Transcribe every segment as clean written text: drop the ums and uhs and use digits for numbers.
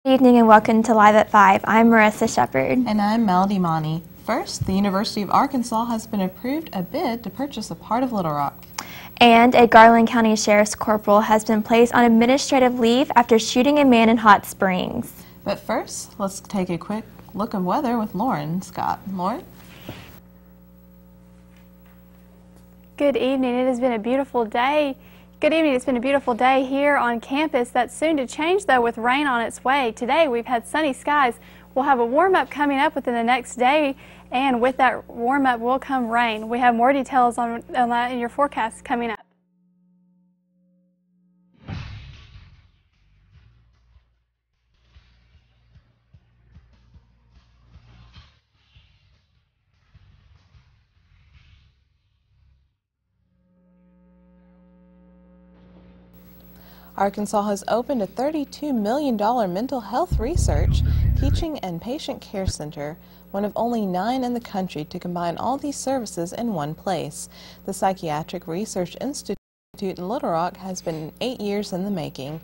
Good evening and welcome to Live at 5. I'm Marissa Shepard. And I'm Melody Monty. First, the University of Arkansas has been approved a bid to purchase a part of Little Rock. And a Garland County Sheriff's Corporal has been placed on administrative leave after shooting a man in Hot Springs. But first, let's take a quick look at weather with Lauren Scott. Lauren? Good evening. It has been a beautiful day. Good evening. It's been a beautiful day here on campus. That's soon to change, though, with rain on its way. Today, we've had sunny skies. We'll have a warm-up coming up within the next day, and with that warm-up will come rain. We have more details on that in your forecast coming up. Arkansas has opened a $32 million mental health research, teaching, and patient care center, one of only 9 in the country to combine all these services in one place. The Psychiatric Research Institute in Little Rock has been 8 years in the making.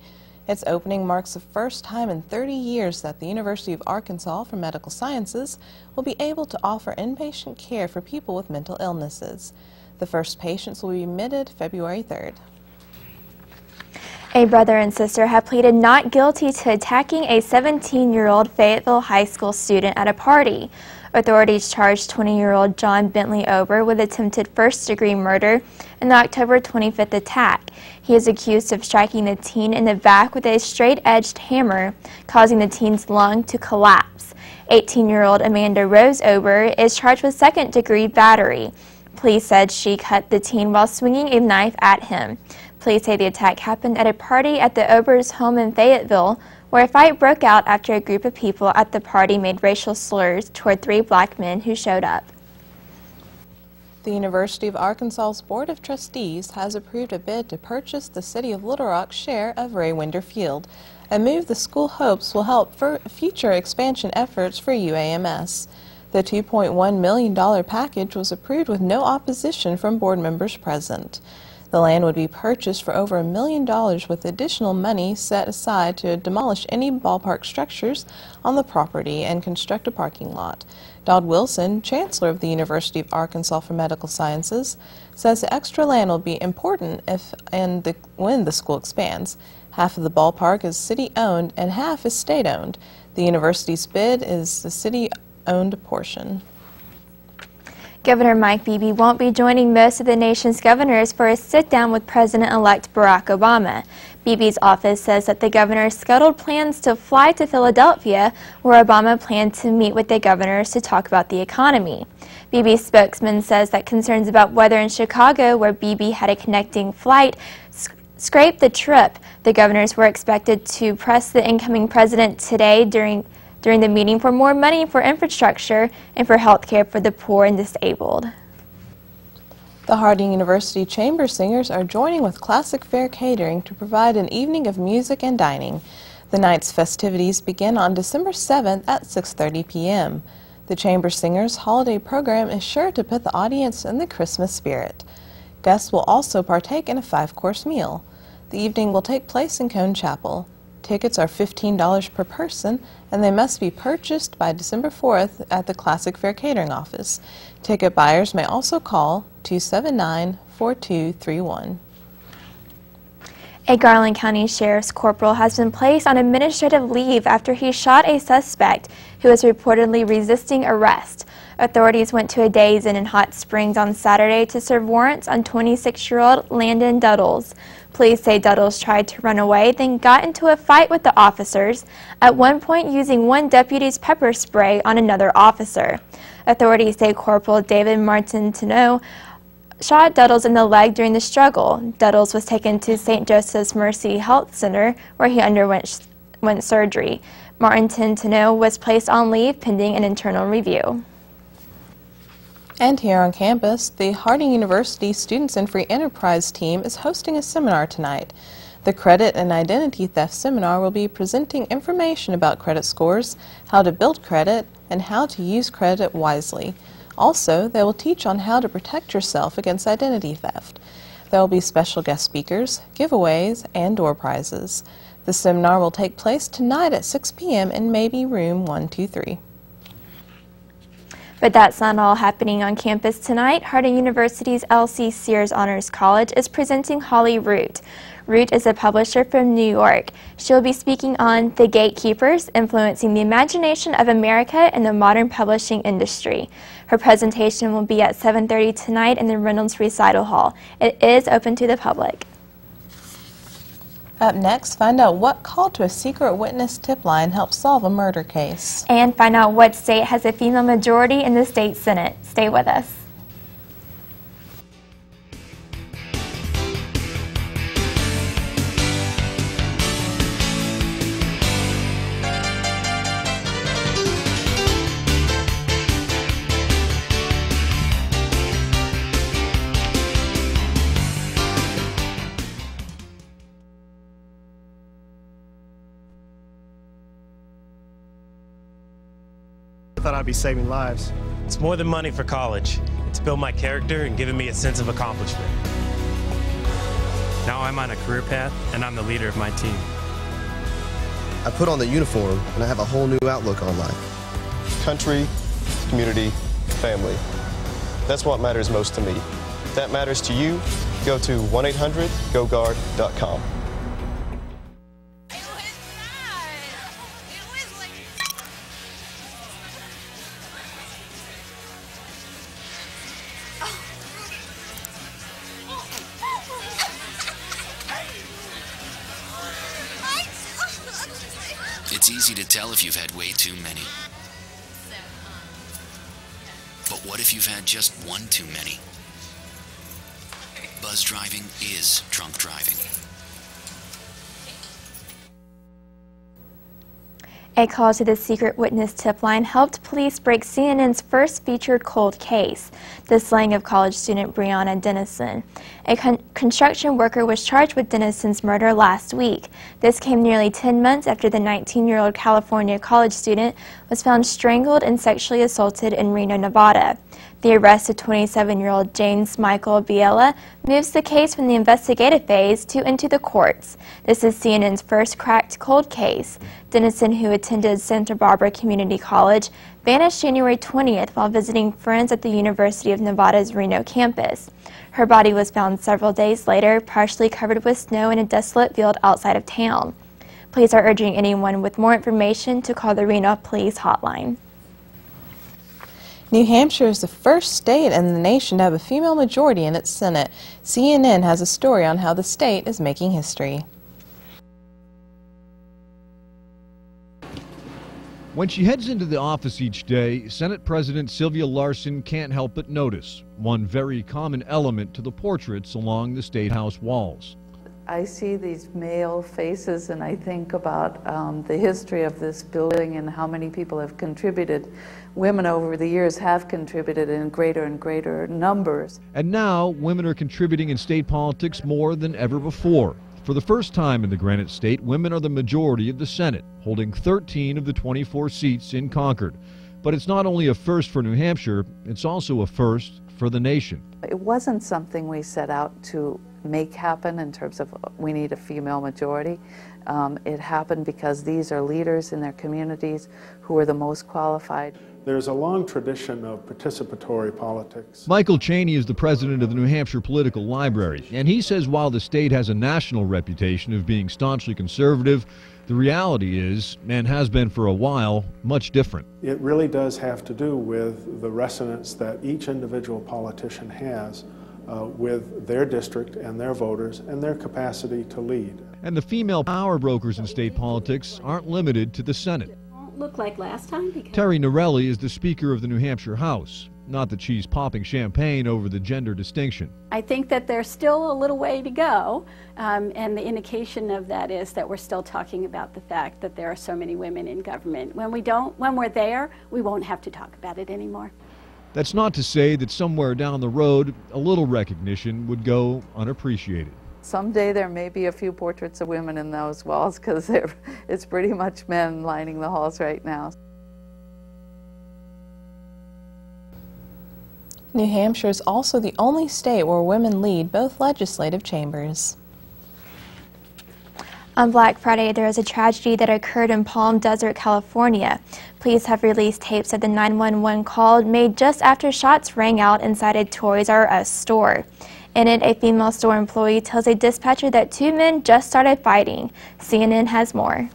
Its opening marks the first time in 30 years that the University of Arkansas for Medical Sciences will be able to offer inpatient care for people with mental illnesses. The first patients will be admitted February 3rd. A brother and sister have pleaded not guilty to attacking a 17-year-old Fayetteville High School student at a party. Authorities charged 20-year-old John Bentley Ober with attempted first-degree murder in the October 25th attack. He is accused of striking the teen in the back with a straight-edged hammer, causing the teen's lung to collapse. 18-year-old Amanda Rose Ober is charged with second-degree battery. Police said she cut the teen while swinging a knife at him. Police say the attack happened at a party at the Ober's home in Fayetteville, where a fight broke out after a group of people at the party made racial slurs toward 3 black men who showed up. The University of Arkansas's Board of Trustees has approved a bid to purchase the City of Little Rock's share of Ray Winder Field, a move the school hopes will help for future expansion efforts for UAMS. The $2.1 million package was approved with no opposition from board members present. The land would be purchased for over $1 million with additional money set aside to demolish any ballpark structures on the property and construct a parking lot. Dodd Wilson, Chancellor of the University of Arkansas for Medical Sciences, says the extra land will be important when the school expands. Half of the ballpark is city-owned and half is state-owned. The university's bid is the city-owned portion. Governor Mike Beebe won't be joining most of the nation's governors for a sit-down with President-elect Barack Obama. Beebe's office says that the governor scuttled plans to fly to Philadelphia, where Obama planned to meet with the governors to talk about the economy. Beebe's spokesman says that concerns about weather in Chicago, where Beebe had a connecting flight, scraped the trip. The governors were expected to press the incoming president today during the meeting for more money for infrastructure and for health care for the poor and disabled. The Harding University Chamber Singers are joining with Classic Fare Catering to provide an evening of music and dining. The night's festivities begin on December 7th at 6:30 p.m. The Chamber Singers' holiday program is sure to put the audience in the Christmas spirit. Guests will also partake in a 5-course meal. The evening will take place in Cone Chapel. Tickets are $15 per person, and they must be purchased by December 4th at the Classic Fare Catering office. Ticket buyers may also call 279-4231. A Garland County Sheriff's Corporal has been placed on administrative leave after he shot a suspect who was reportedly resisting arrest. Authorities went to a Days Inn in Hot Springs on Saturday to serve warrants on 26-year-old Landon Duddles. Police say Duddles tried to run away, then got into a fight with the officers, at one point using one deputy's pepper spray on another officer. Authorities say Corporal David Martintino shot Duddles in the leg during the struggle. Duddles was taken to St. Joseph's Mercy Health Center, where he underwent surgery. Martintino was placed on leave pending an internal review. And here on campus, the Harding University Students in Free Enterprise team is hosting a seminar tonight. The Credit and Identity Theft Seminar will be presenting information about credit scores, how to build credit, and how to use credit wisely. Also, they will teach on how to protect yourself against identity theft. There will be special guest speakers, giveaways, and door prizes. The seminar will take place tonight at 6 p.m. in maybe room 123. But that's not all happening on campus tonight. Harding University's L.C. Sears Honors College is presenting Holly Root. Root is a publisher from New York. She'll be speaking on The Gatekeepers, Influencing the Imagination of America in the Modern Publishing Industry. Her presentation will be at 7:30 tonight in the Reynolds Recital Hall. It is open to the public. Up next, find out what call to a secret witness tip line helps solve a murder case. And find out what state has a female majority in the state Senate. Stay with us. I thought I'd be saving lives. It's more than money for college. It's built my character and given me a sense of accomplishment. Now I'm on a career path and I'm the leader of my team. I put on the uniform and I have a whole new outlook on life. Country, community, family. That's what matters most to me. If that matters to you, go to 1-800-GO-GUARD.com. It's easy to tell if you've had way too many. But what if you've had just one too many? Buzz driving is drunk driving. A call to the secret witness tip line helped police break CNN's first featured cold case, the slaying of college student Breonna Dennison. A construction worker was charged with Dennison's murder last week. This came nearly 10 months after the 19-year-old California college student was found strangled and sexually assaulted in Reno, Nevada. The arrest of 27-year-old James Michael Biela moves the case from the investigative phase to into the courts. This is CNN's first cracked cold case. Dennison, who attended Santa Barbara Community College, vanished January 20th while visiting friends at the University of Nevada's Reno campus. Her body was found several days later, partially covered with snow in a desolate field outside of town. Police are urging anyone with more information to call the Reno Police Hotline. New Hampshire is the first state in the nation to have a female majority in its Senate. CNN has a story on how the state is making history. When she heads into the office each day, Senate President Sylvia Larson can't help but notice one very common element to the portraits along the State House walls. I see these male faces and I think about the history of this building and how many people have contributed. Women over the years have contributed in greater and greater numbers. And now women are contributing in state politics more than ever before. For the first time in the Granite State, women are the majority of the Senate, holding 13 of the 24 seats in Concord. But it's not only a first for New Hampshire, it's also a first for the nation. It wasn't something we set out to make happen in terms of we need a female majority. It happened because these are leaders in their communities who are the most qualified. There's a long tradition of participatory politics. Michael Cheney is the president of the New Hampshire Political Library, and he says while the state has a national reputation of being staunchly conservative, the reality is, and has been for a while, much different. It really does have to do with the resonance that each individual politician has with their district and their voters and their capacity to lead. And the female power brokers in state politics aren't limited to the Senate. Look like last time because Terry Norelli is the Speaker of the New Hampshire House. Not that she's popping champagne over the gender distinction. I think that there's still a little way to go, and the indication of that is that we're still talking about the fact that there are so many women in government. When we're there, we won't have to talk about it anymore. That's not to say that somewhere down the road, a little recognition would go unappreciated. Someday there may be a few portraits of women in those walls because it's pretty much men lining the halls right now. New Hampshire is also the only state where women lead both legislative chambers. On Black Friday, there was a tragedy that occurred in Palm Desert, California. Police have released tapes of the 911 call made just after shots rang out inside a Toys R Us store. In it, a female store employee tells a dispatcher that two men just started fighting. CNN has more.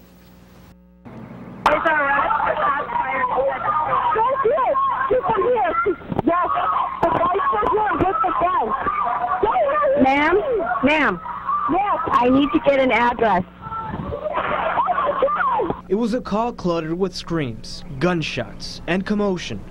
Ma'am, yes, I need to get an address. It was a call cluttered with screams, gunshots, and commotion.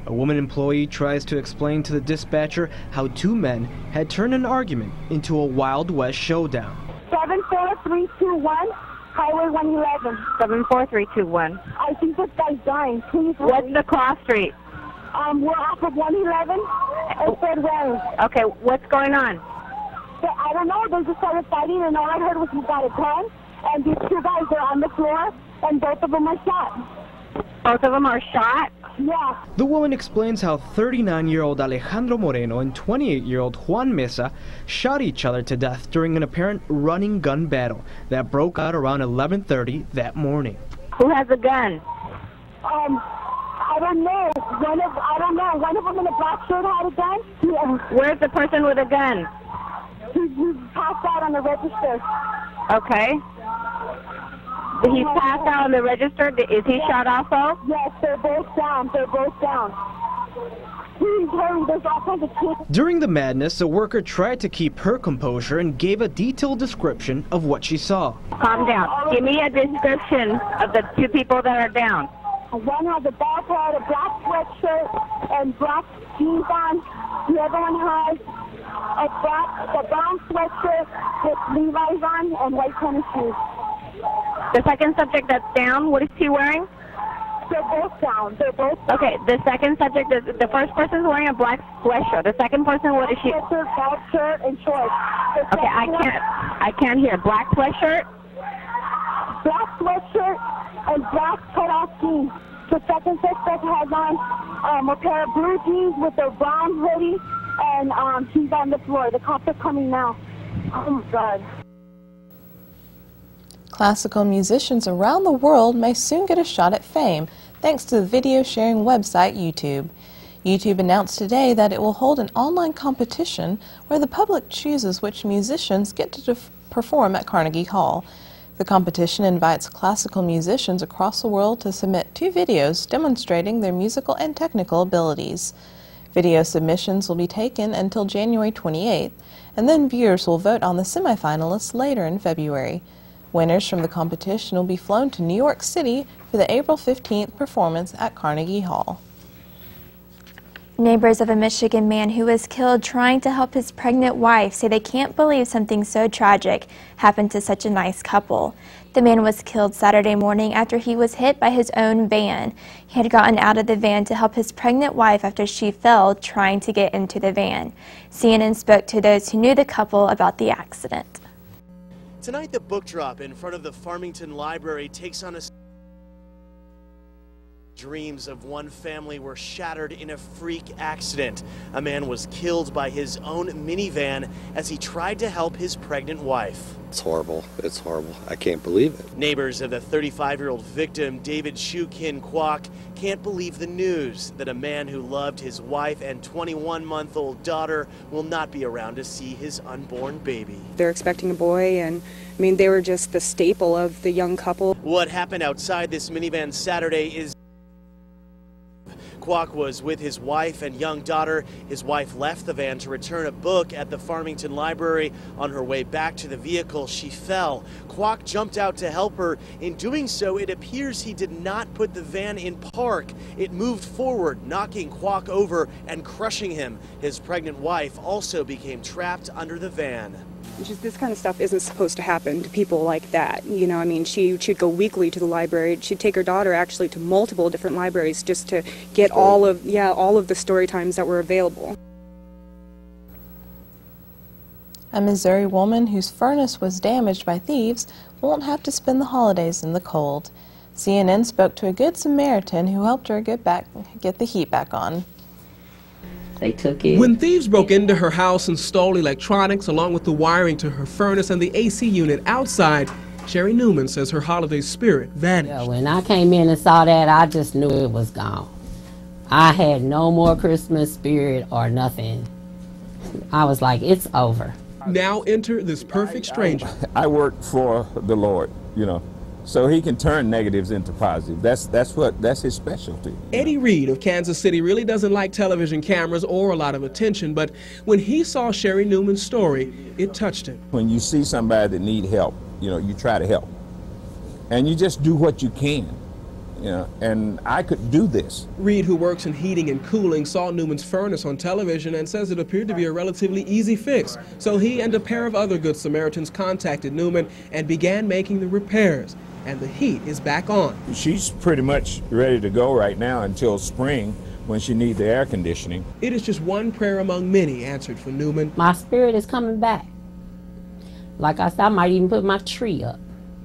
A woman employee tries to explain to the dispatcher how two men had turned an argument into a Wild West showdown. 74321, Highway 111. 74321. I think this guy's dying. Please. What's the cross street? We're off of 111 and Third Way. Okay, what's going on? I don't know. They just started fighting, and all I heard was he got a gun, and these two guys are on the floor, and both of them are shot. Both of them are shot? Yeah. The woman explains how 39-year-old Alejandro Moreno and 28-year-old Juan Mesa shot each other to death during an apparent running gun battle that broke out around 11:30 that morning. Who has a gun? I don't know. I don't know. One of them in a black shirt had a gun. Yeah. Where's the person with a gun? He's passed out on the register. Okay. He's passed out on the register. Is he shot also? Yes, they're both down. They're both down. Please hurry. There's all kinds of kids. During the madness, a worker tried to keep her composure and gave a detailed description of what she saw. Calm down. Give me a description of the two people that are down. One has a bald head, a black sweatshirt, and black jeans on. The other one has a brown sweatshirt with Levi's on and white tennis shoes. The second subject that's down, what is he wearing? They're both down. They're both down. Okay, the second subject, the first person's wearing a black sweatshirt. The second person, what is she? Sweatshirt, bald shirt, and shorts. Okay, I can't hear. Black sweatshirt? Black sweatshirt and black cut-off jeans. The second suspect has on a pair of blue jeans with a brown hoodie, and he's on the floor. The cops are coming now. Oh my God. Classical musicians around the world may soon get a shot at fame thanks to the video sharing website YouTube. YouTube announced today that it will hold an online competition where the public chooses which musicians get to perform at Carnegie Hall. The competition invites classical musicians across the world to submit 2 videos demonstrating their musical and technical abilities. Video submissions will be taken until January 28th, and then viewers will vote on the semifinalists later in February. Winners from the competition will be flown to New York City for the April 15th performance at Carnegie Hall. Neighbors of a Michigan man who was killed trying to help his pregnant wife say they can't believe something so tragic happened to such a nice couple. The man was killed Saturday morning after he was hit by his own van. He had gotten out of the van to help his pregnant wife after she fell trying to get into the van. CNN spoke to those who knew the couple about the accident. Tonight, the book drop in front of the Farmington Library takes on a dreams of one family were shattered in a freak accident. A man was killed by his own minivan as he tried to help his pregnant wife. It's horrible. It's horrible. I can't believe it. Neighbors of the 35-year-old victim, David Shu Kin Kwok, can't believe the news that a man who loved his wife and 21-month-old daughter will not be around to see his unborn baby. They're expecting a boy, and I mean, they were just the staple of the young couple. What happened outside this minivan Saturday is Kwok was with his wife and young daughter. His wife left the van to return a book at the Farmington Library. On her way back to the vehicle, she fell. Kwok jumped out to help her. In doing so, it appears he did not put the van in park. It moved forward, knocking Kwok over and crushing him. His pregnant wife also became trapped under the van. Just this kind of stuff isn't supposed to happen to people like that. You know, I mean, she'd go weekly to the library. She'd take her daughter actually to multiple different libraries just to get all of the story times that were available. A Missouri woman whose furnace was damaged by thieves won't have to spend the holidays in the cold. CNN spoke to a Good Samaritan who helped her get the heat back on. They took it. When thieves broke into her house and stole electronics along with the wiring to her furnace and the AC unit outside, Sherry Newman says her holiday spirit vanished. Yeah, when I came in and saw that, I just knew it was gone. I had no more Christmas spirit or nothing. I was like, it's over. Now enter this perfect stranger. I work for the Lord, you know, so he can turn negatives into positive. That's his specialty. Eddie Reed of Kansas City really doesn't like television cameras or a lot of attention, but when he saw Sherry Newman's story, it touched him. When you see somebody that need help, you know, you try to help. And you just do what you can. You know, and I could do this. Reed, who works in heating and cooling, saw Newman's furnace on television and says it appeared to be a relatively easy fix. So he and a pair of other Good Samaritans contacted Newman and began making the repairs. And the heat is back on. She's pretty much ready to go right now until spring when she needs the air conditioning. It is just one prayer among many answered for Newman. My spirit is coming back. Like I said, I might even put my tree up,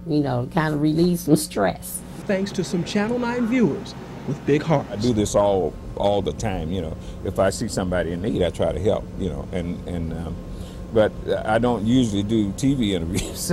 you know, kind of relieve some stress. Thanks to some Channel 9 viewers with big hearts. I do this all the time, you know. If I see somebody in need, I try to help, you know, but I don't usually do TV interviews.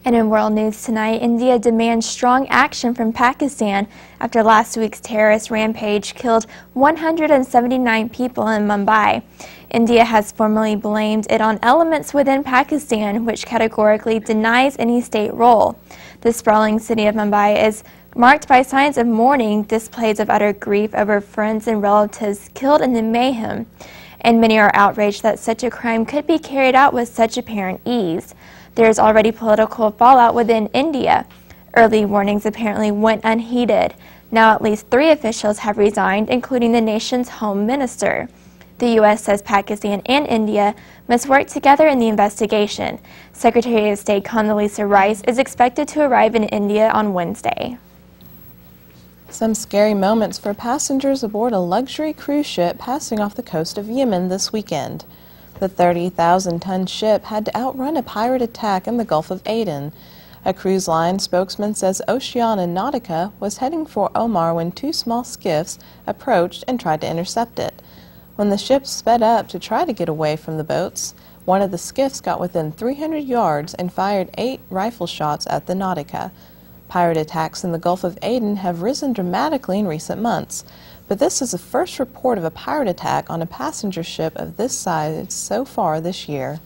And in world news tonight, India demands strong action from Pakistan after last week's terrorist rampage killed 179 people in Mumbai. India has formally blamed it on elements within Pakistan, which categorically denies any state role. The sprawling city of Mumbai is marked by signs of mourning, displays of utter grief over friends and relatives killed in the mayhem, and many are outraged that such a crime could be carried out with such apparent ease. There is already political fallout within India. Early warnings apparently went unheeded. Now at least 3 officials have resigned, including the nation's home minister. The U.S. says Pakistan and India must work together in the investigation. Secretary of State Condoleezza Rice is expected to arrive in India on Wednesday. Some scary moments for passengers aboard a luxury cruise ship passing off the coast of Yemen this weekend. The 30,000-ton ship had to outrun a pirate attack in the Gulf of Aden. A cruise line spokesman says Oceania Nautica was heading for Omar when 2 small skiffs approached and tried to intercept it. When the ship sped up to try to get away from the boats, one of the skiffs got within 300 yards and fired 8 rifle shots at the Nautica. Pirate attacks in the Gulf of Aden have risen dramatically in recent months, but this is the first report of a pirate attack on a passenger ship of this size so far this year.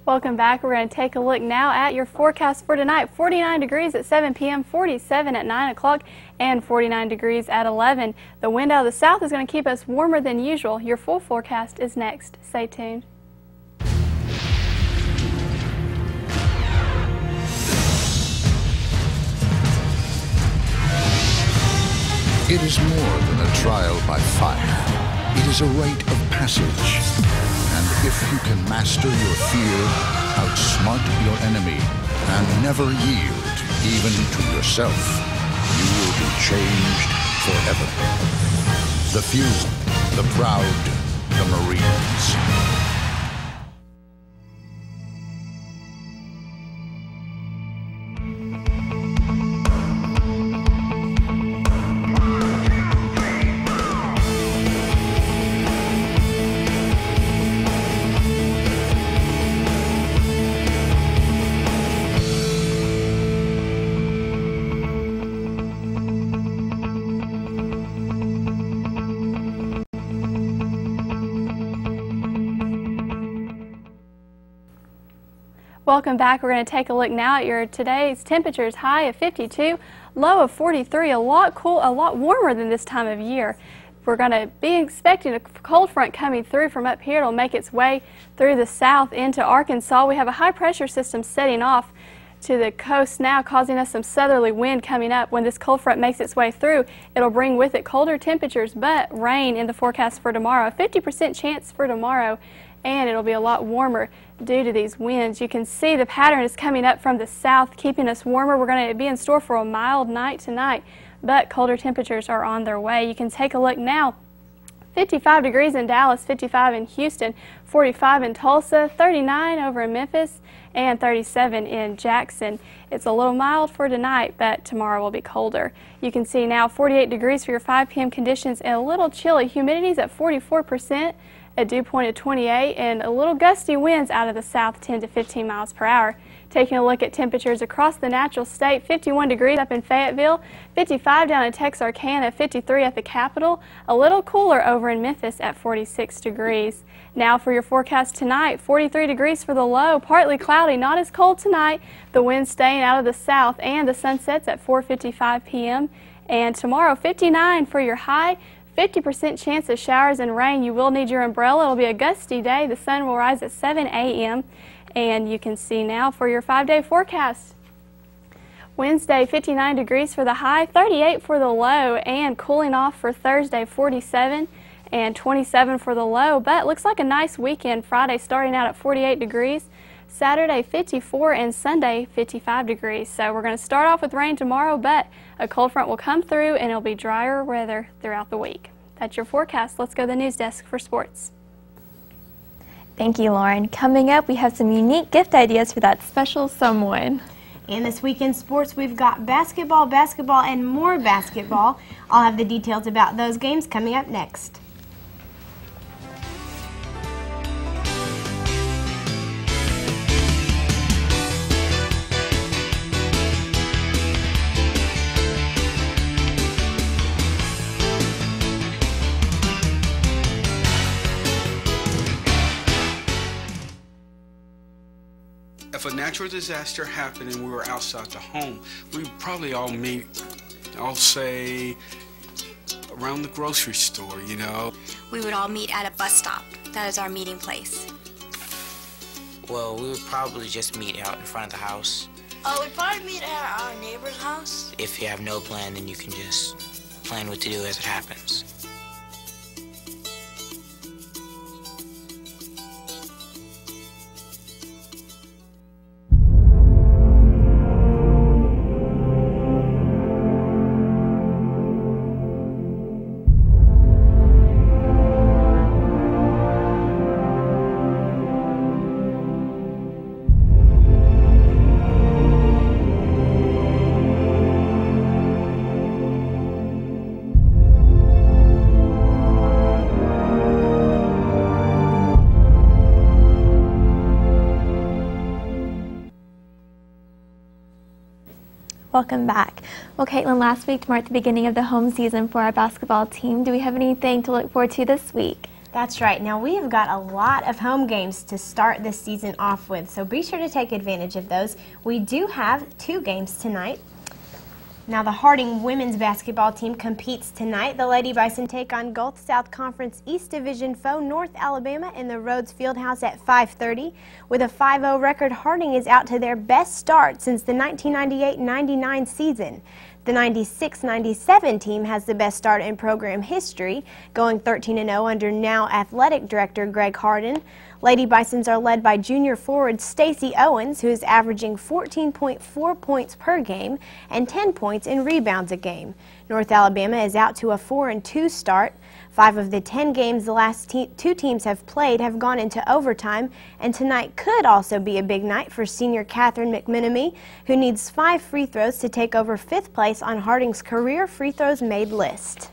Welcome back. We're going to take a look now at your forecast for tonight. 49 degrees at 7 p.m., 47 at 9 o'clock, and 49 degrees at 11. The wind out of the south is going to keep us warmer than usual. Your full forecast is next. Stay tuned. It is more than a trial by fire. It is a rite of passage. And if you can master your fear, outsmart your enemy, and never yield even to yourself, you will be changed forever. The few, the proud, the Marines. Welcome back. We're going to take a look now at your today's temperatures. High of 52, low of 43, a lot warmer than this time of year. We're going to be expecting a cold front coming through from up here. It'll make its way through the south into Arkansas. We have a high pressure system setting off to the coast now, causing us some southerly wind coming up. When this cold front makes its way through, it'll bring with it colder temperatures, but rain in the forecast for tomorrow. 50% chance for tomorrow, and it'll be a lot warmer due to these winds. You can see the pattern is coming up from the south, keeping us warmer. We're going to be in store for a mild night tonight, but colder temperatures are on their way. You can take a look now. 55 degrees in Dallas, 55 in Houston, 45 in Tulsa, 39 over in Memphis, and 37 in Jackson. It's a little mild for tonight, but tomorrow will be colder. You can see now 48 degrees for your 5 p.m. conditions and a little chilly. Humidity's at 44%. a dew point of 28, and a little gusty winds out of the south, 10 to 15 miles per hour. Taking a look at temperatures across the natural state, 51 degrees up in Fayetteville, 55 down in Texarkana, 53 at the Capitol, a little cooler over in Memphis at 46 degrees. Now for your forecast tonight, 43 degrees for the low, partly cloudy, not as cold tonight. The wind staying out of the south, and the sun sets at 4:55 p.m. And tomorrow, 59 for your high, 50% chance of showers and rain. You will need your umbrella. It'll be a gusty day. The sun will rise at 7 a.m. And you can see now for your 5-day forecast. Wednesday, 59 degrees for the high, 38 for the low, and cooling off for Thursday, 47 and 27 for the low. But looks like a nice weekend. Friday starting out at 48 degrees, Saturday 54, and Sunday 55 degrees. So we're going to start off with rain tomorrow, but a cold front will come through and it'll be drier weather throughout the week. That's your forecast. Let's go to the news desk for sports. Thank you, Lauren. Coming up, we have some unique gift ideas for that special someone. And this weekend sports, we've got basketball, and more basketball. I'll have the details about those games coming up next. If a natural disaster happened and we were outside the home, we'd probably all meet, I'll say, around the grocery store, you know. We would all meet at a bus stop. That is our meeting place. Well, we would probably just meet out in front of the house. We'd probably meet at our neighbor's house. If you have no plan, then you can just plan what to do as it happens. Welcome back. Well, Caitlin, last week marked the beginning of the home season for our basketball team. Do we have anything to look forward to this week? That's right. Now, we have got a lot of home games to start this season off with, so be sure to take advantage of those. We do have 2 games tonight. Now, the Harding women's basketball team competes tonight. The Lady Bison take on Gulf South Conference East Division foe North Alabama in the Rhodes Fieldhouse at 5:30. With a 5-0 record, Harding is out to their best start since the 1998-99 season. The 96-97 team has the best start in program history, going 13-0 under now athletic director Greg Harden. Lady Bisons are led by junior forward Stacey Owens, who is averaging 14.4 points per game and 10 points in rebounds a game. North Alabama is out to a 4-2 start. 5 of the 10 games the last 2 teams have played have gone into overtime, and tonight could also be a big night for senior Catherine McMenemy, who needs 5 free throws to take over 5th place on Harding's career free throws made list.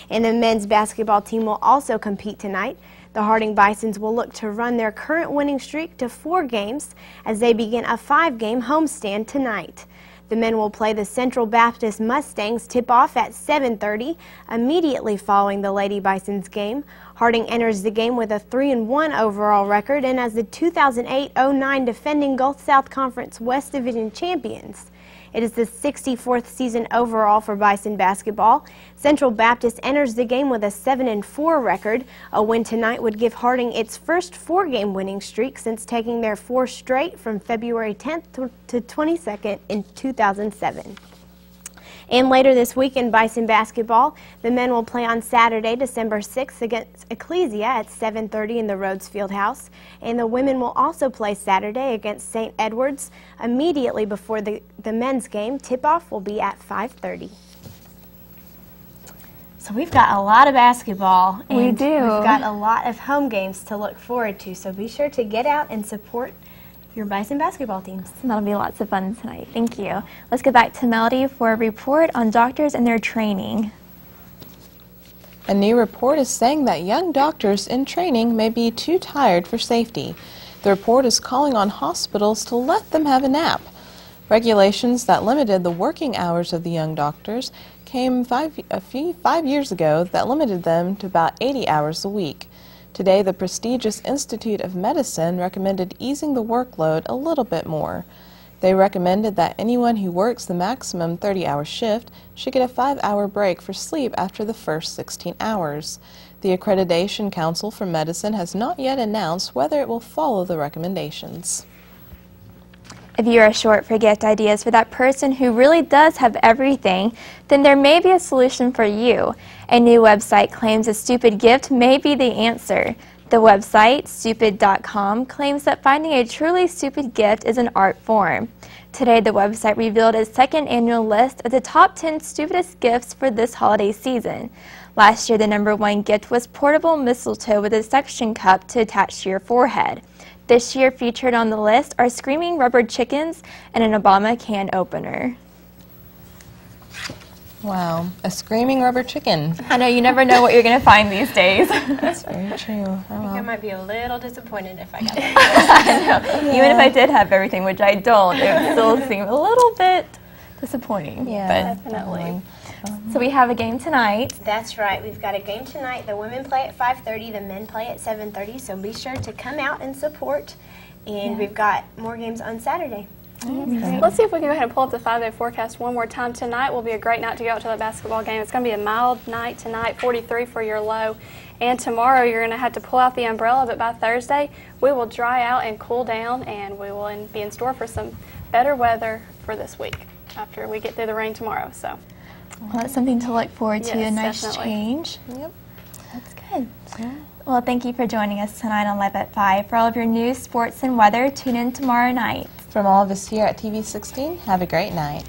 And the men's basketball team will also compete tonight. The Harding Bisons will look to run their current winning streak to 4 games as they begin a 5-game homestand tonight. The men will play the Central Baptist Mustangs tip-off at 7:30, immediately following the Lady Bisons game. Harding enters the game with a 3-1 overall record and as the 2008-09 defending Gulf South Conference West Division champions. It is the 64th season overall for Bison basketball. Central Baptist enters the game with a 7-4 record. A win tonight would give Harding its first 4-game winning streak since taking their 4 straight from February 10th to 22nd in 2007. And later this week in Bison basketball, the men will play on Saturday, December 6th against Ecclesia at 7:30 in the Rhodes Fieldhouse. And the women will also play Saturday against St. Edwards immediately before the men's game. Tip-off will be at 5:30. So we've got a lot of basketball. And we do. We've got a lot of home games to look forward to. So be sure to get out and support your Bison basketball teams. That'll be lots of fun tonight. Thank you. Let's get back to Melody for a report on doctors and their training. A new report is saying that young doctors in training may be too tired for safety. The report is calling on hospitals to let them have a nap. Regulations that limited the working hours of the young doctors came 5 years ago that limited them to about 80 hours a week. Today, the prestigious Institute of Medicine recommended easing the workload a little bit more. They recommended that anyone who works the maximum 30-hour shift should get a 5-hour break for sleep after the first 16 hours. The Accreditation Council for Medicine has not yet announced whether it will follow the recommendations. If you are short for gift ideas for that person who really does have everything, then there may be a solution for you. A new website claims a stupid gift may be the answer. The website, stupid.com, claims that finding a truly stupid gift is an art form. Today, the website revealed its second annual list of the top 10 stupidest gifts for this holiday season. Last year, the #1 gift was portable mistletoe with a suction cup to attach to your forehead. This year, featured on the list are screaming rubber chickens and an Obama can opener. Wow, a screaming rubber chicken. I know, you never know what you're going to find these days. That's very true. I think I might be a little disappointed if I got that. I know. Yeah. Even if I did have everything, which I don't, it would still seem a little bit disappointing. Yeah, but definitely. So we have a game tonight. That's right. We've got a game tonight. The women play at 5:30, the men play at 7:30, so be sure to come out and support. And we've got more games on Saturday. Let's see if we can go ahead and pull up the 5-day forecast one more time. Tonight will be a great night to go out to the basketball game. It's going to be a mild night tonight, 43 for your low. And tomorrow you're going to have to pull out the umbrella, but by Thursday we will dry out and cool down, and we will be in store for some better weather for this week after we get through the rain tomorrow. So, well, that's something to look forward to, yes, a nice definitely. change. Yep. That's good. Yeah. Well, thank you for joining us tonight on Live at 5. For all of your news, sports, and weather, tune in tomorrow night. From all of us here at TV 16, have a great night.